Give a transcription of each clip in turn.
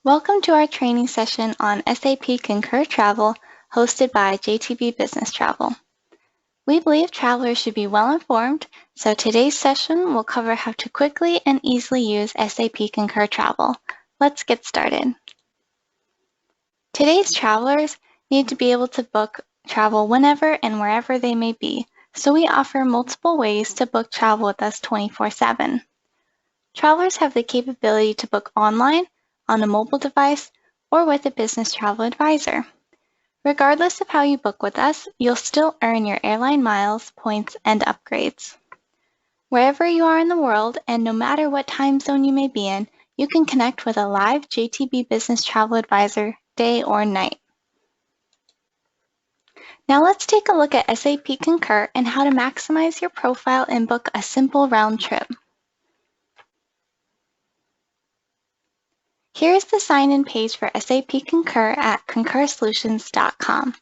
Welcome to our training session on SAP Concur Travel, hosted by JTB Business Travel. We believe travelers should be well informed, so today's session will cover how to quickly and easily use SAP Concur Travel. Let's get started. Today's travelers need to be able to book travel whenever and wherever they may be, so we offer multiple ways to book travel with us 24/7. Travelers have the capability to book online, on a mobile device, or with a business travel advisor. Regardless of how you book with us, you'll still earn your airline miles, points, and upgrades. Wherever you are in the world, and no matter what time zone you may be in, you can connect with a live JTB Business Travel Advisor, day or night. Now let's take a look at SAP Concur and how to maximize your profile and book a simple round trip. Here is the sign-in page for SAP Concur at concursolutions.com.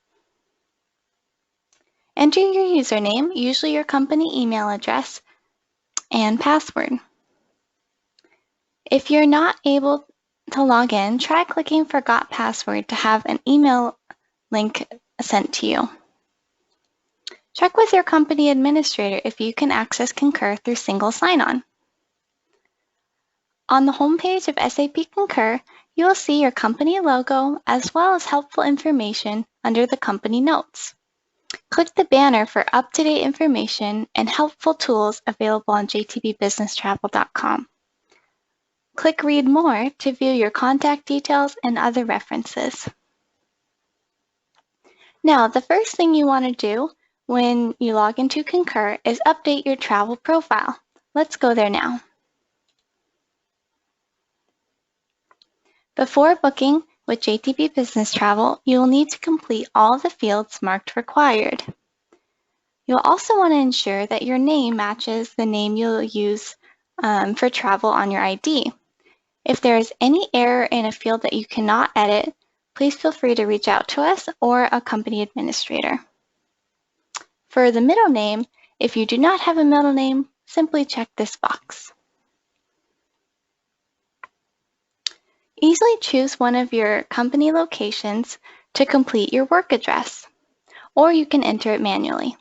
Enter your username, usually your company email address, and password. If you're not able to log in, try clicking Forgot Password to have an email link sent to you. Check with your company administrator if you can access Concur through single sign-on. On the homepage of SAP Concur, you will see your company logo as well as helpful information under the company notes. Click the banner for up-to-date information and helpful tools available on jtbbusinesstravel.com. Click Read More to view your contact details and other references. Now, the first thing you want to do when you log into Concur is update your travel profile. Let's go there now. Before booking with JTB Business Travel, you will need to complete all the fields marked required. You'll also want to ensure that your name matches the name you'll use for travel on your ID. If there is any error in a field that you cannot edit, please feel free to reach out to us or a company administrator. For the middle name, if you do not have a middle name, simply check this box. Easily choose one of your company locations to complete your work address, or you can enter it manually.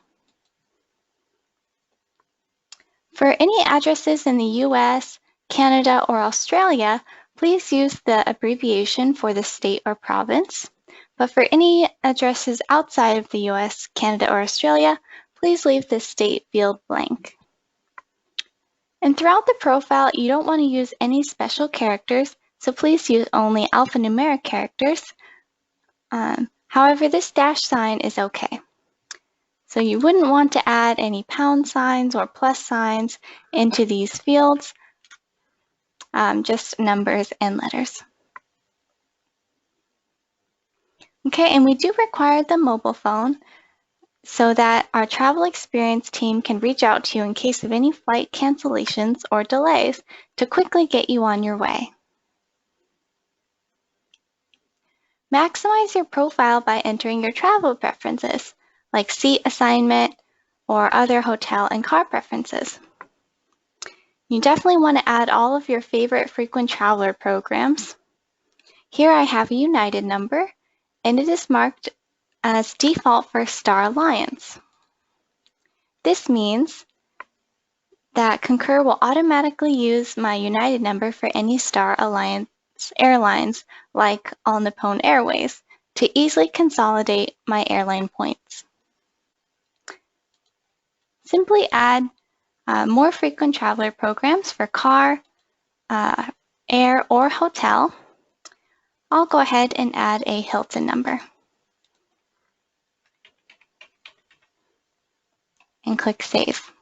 For any addresses in the US, Canada, or Australia, please use the abbreviation for the state or province. But for any addresses outside of the US, Canada, or Australia, please leave the state field blank. And throughout the profile, you don't want to use any special characters, so please use only alphanumeric characters. However, this dash sign is okay. So you wouldn't want to add any pound signs or plus signs into these fields, just numbers and letters. Okay, and we do require the mobile phone so that our travel experience team can reach out to you in case of any flight cancellations or delays to quickly get you on your way. Maximize your profile by entering your travel preferences, like seat assignment or other hotel and car preferences. You definitely want to add all of your favorite frequent traveler programs. Here I have a United number, and it is marked as default for Star Alliance. This means that Concur will automatically use my United number for any Star Alliance airlines like All Nippon Airways to easily consolidate my airline points. Simply add more frequent traveler programs for car, air, or hotel. I'll go ahead and add a Hilton number and click Save.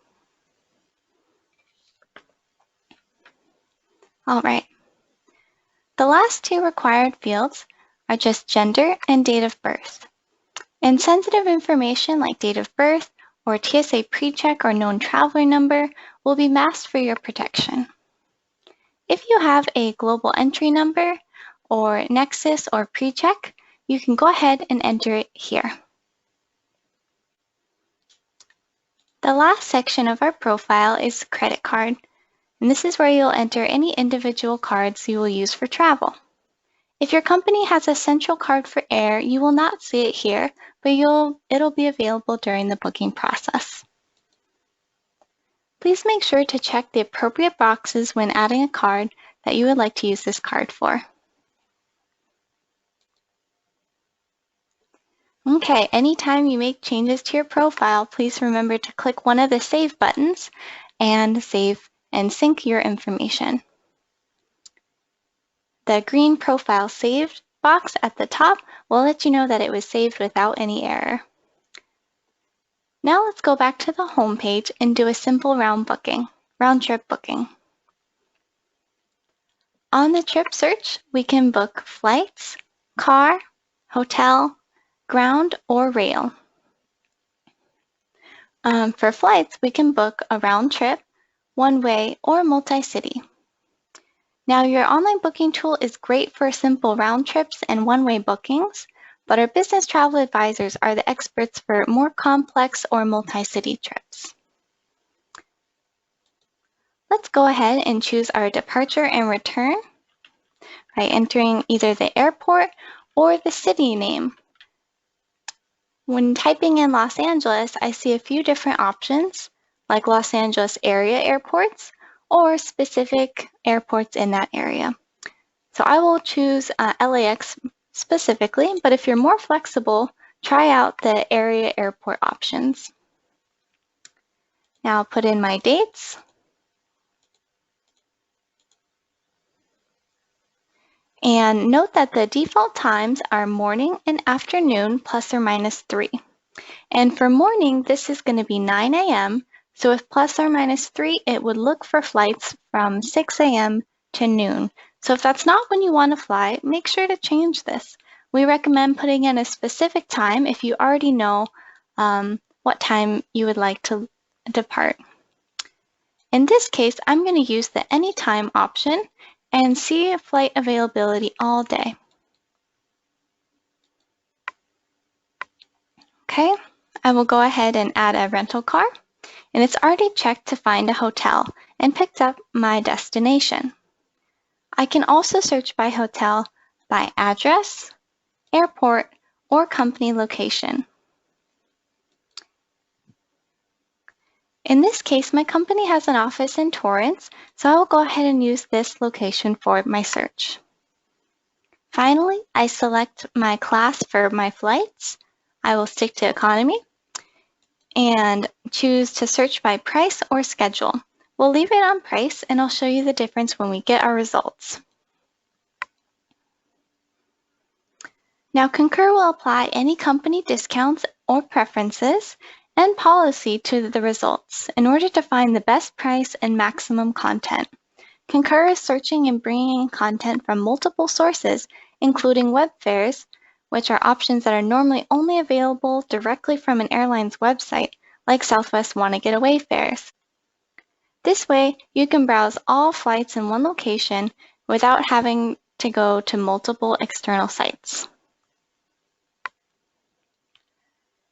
All right. The last two required fields are just gender and date of birth. And sensitive information like date of birth or TSA PreCheck or known traveler number will be masked for your protection. If you have a global entry number or Nexus or PreCheck, you can go ahead and enter it here. The last section of our profile is credit card, and this is where you'll enter any individual cards you will use for travel. If your company has a central card for air, you will not see it here, but it'll be available during the booking process. Please make sure to check the appropriate boxes when adding a card that you would like to use this card for. Okay, anytime you make changes to your profile, please remember to click one of the Save buttons and save and sync your information. The green Profile Saved box at the top will let you know that it was saved without any error. Now let's go back to the home page and do a simple round trip booking. On the trip search, we can book flights, car, hotel, ground, or rail. For flights, we can book a round trip, one-way, or multi-city. Now, your online booking tool is great for simple round trips and one-way bookings, but our business travel advisors are the experts for more complex or multi-city trips. Let's go ahead and choose our departure and return by entering either the airport or the city name. When typing in Los Angeles, I see a few different options, like Los Angeles area airports or specific airports in that area. So I will choose LAX specifically, but if you're more flexible, try out the area airport options. Now I'll put in my dates. And note that the default times are morning and afternoon plus or minus 3. And for morning, this is going to be 9 a.m. So with plus or minus 3, it would look for flights from 6 a.m. to noon. So if that's not when you want to fly, make sure to change this. We recommend putting in a specific time if you already know what time you would like to depart. In this case, I'm going to use the anytime option and see flight availability all day. Okay, I will go ahead and add a rental car, and it's already checked to find a hotel and picked up my destination. I can also search by hotel by address, airport, or company location. In this case, my company has an office in Torrance, so I will go ahead and use this location for my search. Finally, I select my class for my flights. I will stick to economy and choose to search by price or schedule. We'll leave it on price, and I'll show you the difference when we get our results. Now, Concur will apply any company discounts or preferences and policy to the results in order to find the best price and maximum content. Concur is searching and bringing in content from multiple sources, including web fares, which are options that are normally only available directly from an airline's website, like Southwest Wanna Get Away fares. This way, you can browse all flights in one location without having to go to multiple external sites.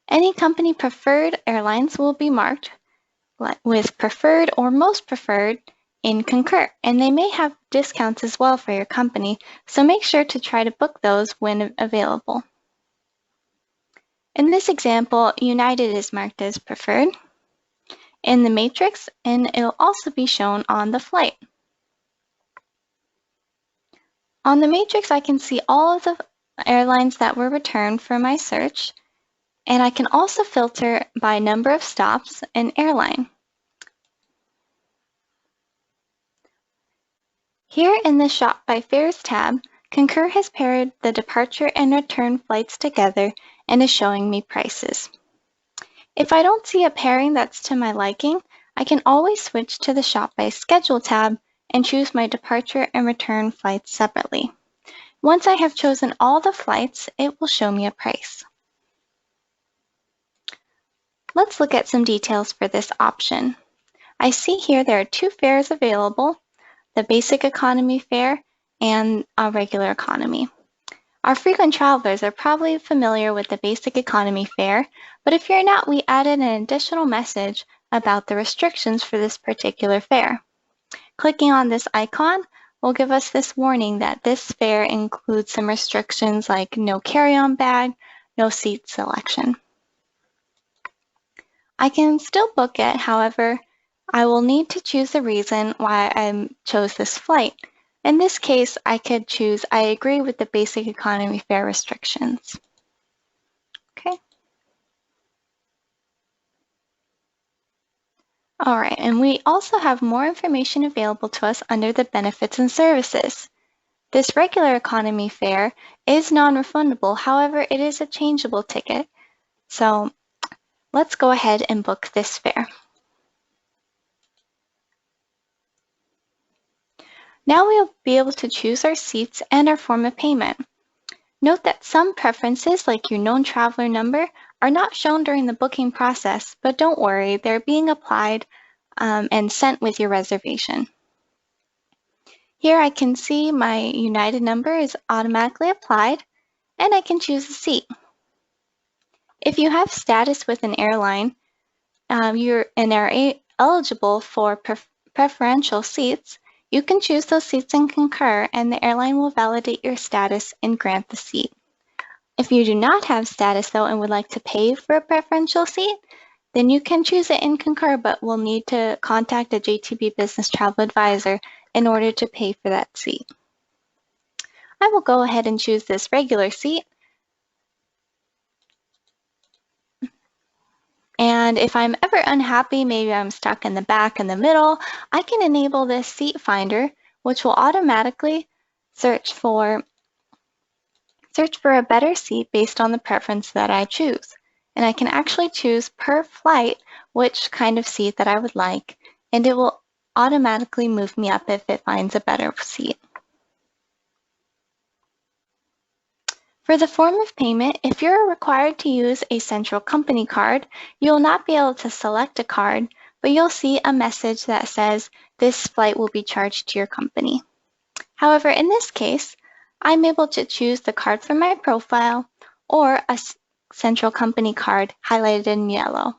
Any company preferred airlines will be marked with preferred or most preferred in Concur, and they may have discounts as well for your company, so make sure to try to book those when available. In this example, United is marked as preferred in the matrix, and it'll also be shown on the flight. On the matrix, I can see all of the airlines that were returned for my search, and I can also filter by number of stops and airline. Here in the Shop by Fares tab, Concur has paired the departure and return flights together and is showing me prices. If I don't see a pairing that's to my liking, I can always switch to the Shop by Schedule tab and choose my departure and return flights separately. Once I have chosen all the flights, it will show me a price. Let's look at some details for this option. I see here there are two fares available, the basic economy fare and a regular economy. Our frequent travelers are probably familiar with the basic economy fare, but if you're not, we added an additional message about the restrictions for this particular fare. Clicking on this icon will give us this warning that this fare includes some restrictions like no carry-on bag, no seat selection. I can still book it, however, I will need to choose the reason why I chose this flight. In this case, I could choose I agree with the basic economy fare restrictions. Okay. All right, and we also have more information available to us under the benefits and services. This regular economy fare is non-refundable, however, it is a changeable ticket. So let's go ahead and book this fare. Now we'll be able to choose our seats and our form of payment. Note that some preferences, like your known traveler number, are not shown during the booking process, but don't worry, they're being applied and sent with your reservation. Here I can see my United number is automatically applied, and I can choose a seat. If you have status with an airline and are eligible for preferential seats, you can choose those seats in Concur, and the airline will validate your status and grant the seat. If you do not have status, though, and would like to pay for a preferential seat, then you can choose it in Concur, but will need to contact a JTB Business Travel Advisor in order to pay for that seat. I will go ahead and choose this regular seat. And if I'm ever unhappy, maybe I'm stuck in the back in the middle, I can enable this seat finder, which will automatically search for a better seat based on the preference that I choose. And I can actually choose per flight which kind of seat that I would like, and it will automatically move me up if it finds a better seat. For the form of payment, if you're required to use a central company card, you'll not be able to select a card, but you'll see a message that says this flight will be charged to your company. However, in this case, I'm able to choose the card from my profile or a central company card highlighted in yellow.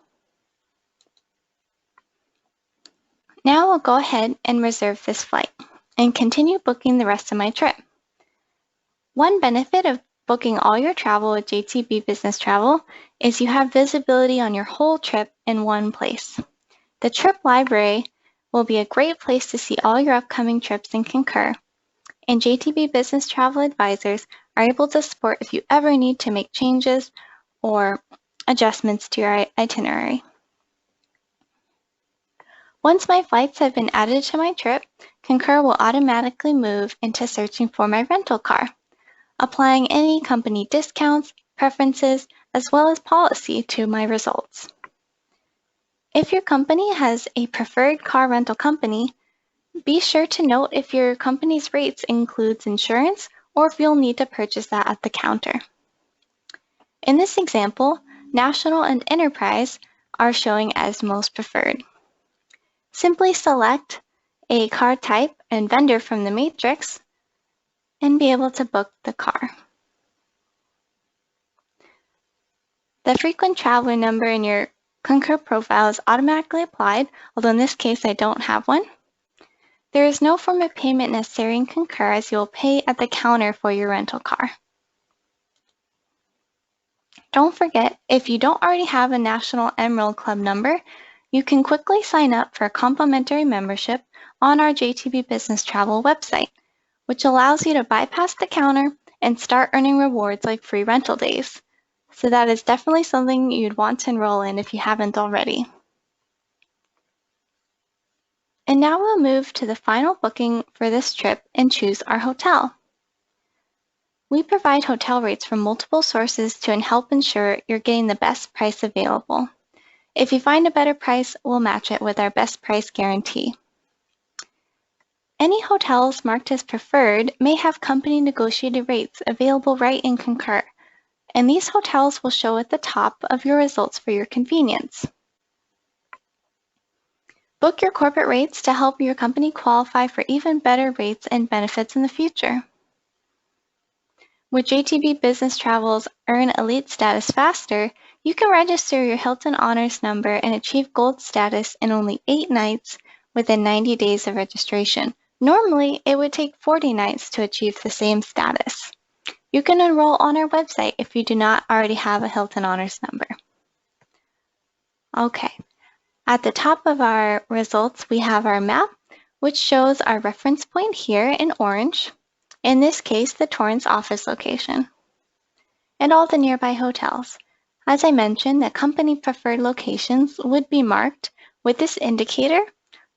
Now I'll go ahead and reserve this flight and continue booking the rest of my trip. One benefit of booking all your travel with JTB Business Travel is you have visibility on your whole trip in one place. The trip library will be a great place to see all your upcoming trips in Concur, and JTB Business Travel Advisors are able to support if you ever need to make changes or adjustments to your itinerary. Once my flights have been added to my trip, Concur will automatically move into searching for my rental car, applying any company discounts, preferences, as well as policy to my results. If your company has a preferred car rental company, be sure to note if your company's rates includes insurance or if you'll need to purchase that at the counter. In this example, National and Enterprise are showing as most preferred. Simply select a car type and vendor from the matrix and be able to book the car. The frequent traveler number in your Concur profile is automatically applied, although in this case I don't have one. There is no form of payment necessary in Concur, as you will pay at the counter for your rental car. Don't forget, if you don't already have a National Emerald Club number, you can quickly sign up for a complimentary membership on our JTB Business Travel website, which allows you to bypass the counter and start earning rewards like free rental days. So that is definitely something you'd want to enroll in if you haven't already. And now we'll move to the final booking for this trip and choose our hotel. We provide hotel rates from multiple sources to help ensure you're getting the best price available. If you find a better price, we'll match it with our best price guarantee. Any hotels marked as preferred may have company negotiated rates available right in Concur, and these hotels will show at the top of your results for your convenience. Book your corporate rates to help your company qualify for even better rates and benefits in the future. With JTB Business Travel's Earn Elite status faster, you can register your Hilton Honors number and achieve Gold status in only 8 nights within 90 days of registration, Normally, it would take 40 nights to achieve the same status. You can enroll on our website if you do not already have a Hilton Honors number. Okay, at the top of our results, we have our map, which shows our reference point here in orange, in this case, the Torrance office location, and all the nearby hotels. As I mentioned, the company preferred locations would be marked with this indicator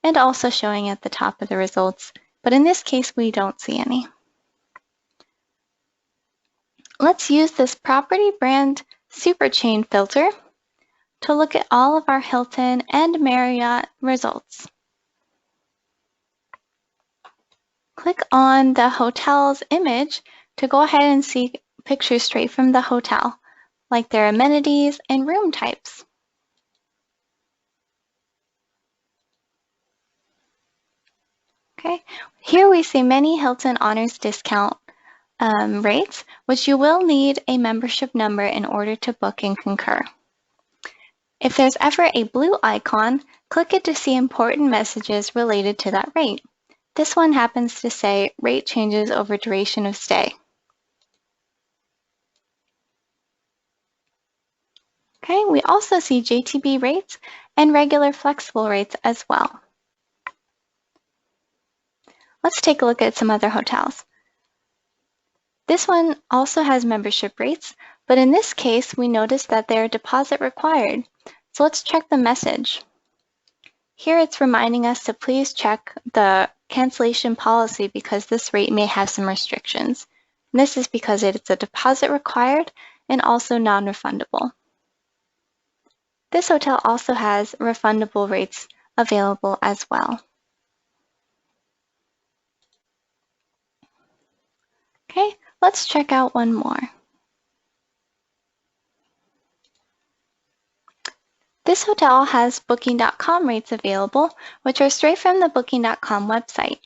and also showing at the top of the results, but in this case, we don't see any. Let's use this property brand super chain filter to look at all of our Hilton and Marriott results. Click on the hotel's image to go ahead and see pictures straight from the hotel, like their amenities and room types. Okay, here we see many Hilton Honors discount rates, which you will need a membership number in order to book and concur. If there's ever a blue icon, click it to see important messages related to that rate. This one happens to say rate changes over duration of stay. Okay, we also see JTB rates and regular flexible rates as well. Let's take a look at some other hotels. This one also has membership rates, but in this case, we notice that there are deposit required. So let's check the message. Here it's reminding us to please check the cancellation policy because this rate may have some restrictions. And this is because it's a deposit required and also non-refundable. This hotel also has refundable rates available as well. Okay, let's check out one more. This hotel has Booking.com rates available, which are straight from the Booking.com website.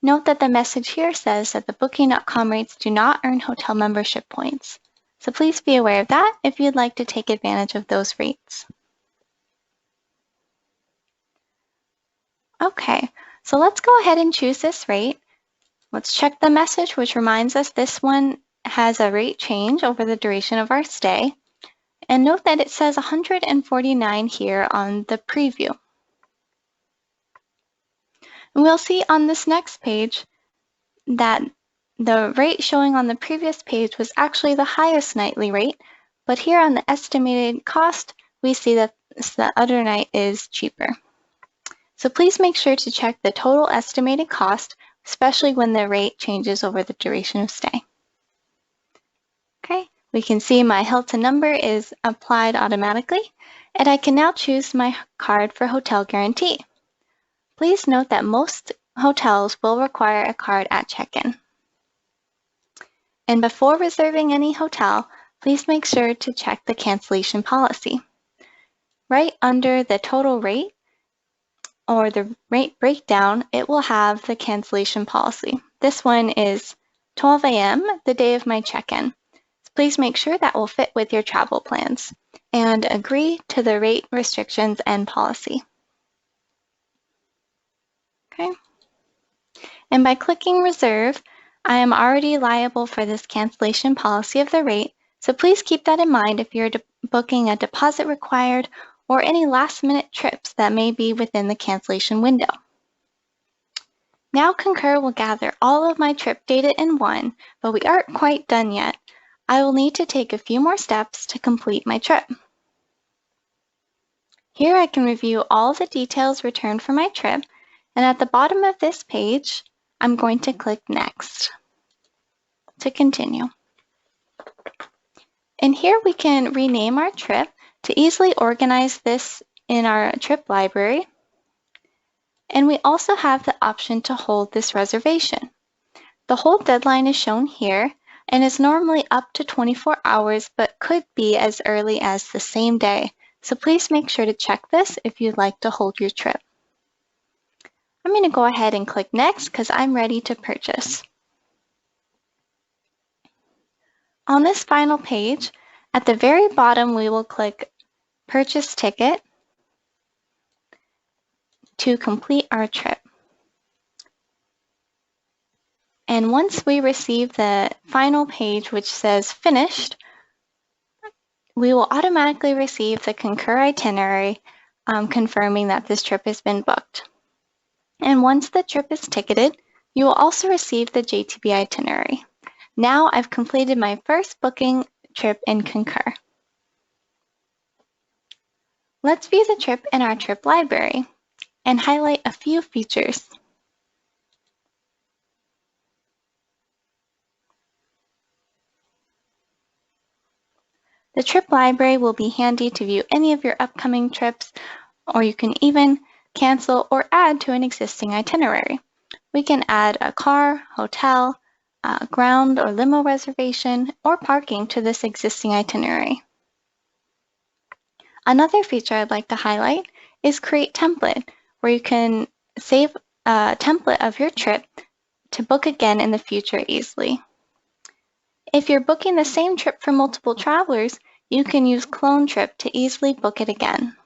Note that the message here says that the Booking.com rates do not earn hotel membership points. So please be aware of that if you'd like to take advantage of those rates. Okay, so let's go ahead and choose this rate. Let's check the message, which reminds us this one has a rate change over the duration of our stay. And note that it says 149 here on the preview. And we'll see on this next page that the rate showing on the previous page was actually the highest nightly rate, but here on the estimated cost, we see that the other night is cheaper. So please make sure to check the total estimated cost, especially when the rate changes over the duration of stay. Okay. We can see my Hilton number is applied automatically, and I can now choose my card for hotel guarantee. Please note that most hotels will require a card at check-in. And before reserving any hotel, please make sure to check the cancellation policy. Right under the total rate or the rate breakdown, it will have the cancellation policy. This one is 12 a.m., the day of my check-in. Please make sure that will fit with your travel plans and agree to the rate restrictions and policy. Okay. And by clicking reserve, I am already liable for this cancellation policy of the rate, so please keep that in mind if you're booking a deposit required or any last-minute trips that may be within the cancellation window. Now Concur will gather all of my trip data in one, but we aren't quite done yet. I will need to take a few more steps to complete my trip. Here I can review all the details returned for my trip, and at the bottom of this page, I'm going to click Next to continue. And here we can rename our trip to easily organize this in our trip library. And we also have the option to hold this reservation. The hold deadline is shown here, and is normally up to 24 hours, but could be as early as the same day. So please make sure to check this if you'd like to hold your trip. I'm going to go ahead and click Next because I'm ready to purchase. On this final page, at the very bottom, we will click Purchase Ticket to complete our trip. And once we receive the final page which says finished, we will automatically receive the Concur itinerary confirming that this trip has been booked. And once the trip is ticketed, you will also receive the JTB itinerary. Now I've completed my first booking trip in Concur. Let's view the trip in our trip library and highlight a few features. The trip library will be handy to view any of your upcoming trips, or you can even cancel or add to an existing itinerary. We can add a car, hotel, ground or limo reservation, or parking to this existing itinerary. Another feature I'd like to highlight is Create Template, where you can save a template of your trip to book again in the future easily. If you're booking the same trip for multiple travelers, you can use Clone Trip to easily book it again.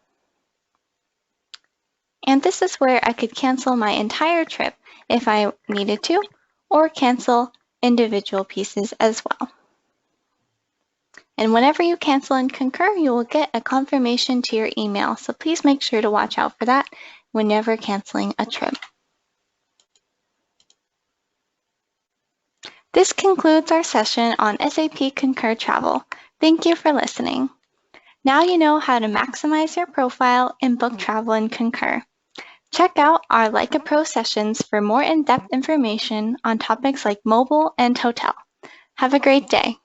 And this is where I could cancel my entire trip if I needed to, or cancel individual pieces as well. And whenever you cancel in Concur, you will get a confirmation to your email, so please make sure to watch out for that whenever canceling a trip. This concludes our session on SAP Concur Travel. Thank you for listening. Now you know how to maximize your profile and book travel in Concur. Check out our Like a Pro sessions for more in-depth information on topics like mobile and hotel. Have a great day.